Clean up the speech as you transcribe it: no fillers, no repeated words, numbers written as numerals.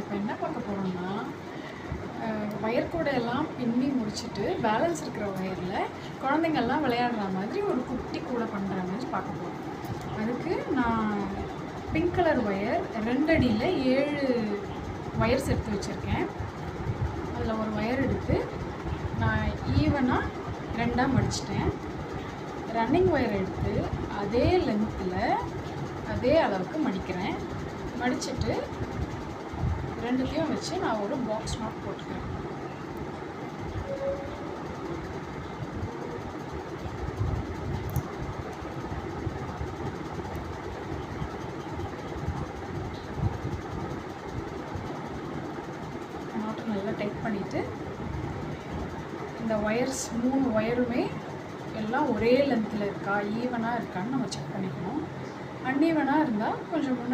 இப்போ என்ன பார்க்க போகிறோம்னா, ஒயர் கூடையெல்லாம் பின்னி முடிச்சுட்டு பேலன்ஸ் இருக்கிற ஒயரில் குழந்தைங்கள்லாம் விளையாடுற மாதிரி ஒரு குட்டி கூடை பண்ணுற மாதிரி பார்க்க போகிறோம். அதுக்கு நான் பிங்க் கலர் ஒயர் 2 அடியில் 7 ஒயர்ஸ் எடுத்து வச்சுருக்கேன். அதில் ஒரு ஒயர் எடுத்து நான் ஈவனாக 2ஆக மடிச்சிட்டேன். ரன்னிங் ஒயர் எடுத்து அதே லென்த்தில் அதே அளவுக்கு மடிக்கிறேன். மடிச்சுட்டு ரெண்டுத்தையும் வச்சு நான் ஒரு பாக்ஸ் நாட் போட்டுக்கிறேன். நாட்டை நல்லா டைட் பண்ணிவிட்டு இந்த ஒயர்ஸ் 3 ஒயருமே எல்லாம் ஒரே லென்த்தில் இருக்கா, ஈவனாக இருக்கான்னு நம்ம செக் பண்ணிக்கணும். அன்ஈவனாக இருந்தால் கொஞ்சம் முன்னாடி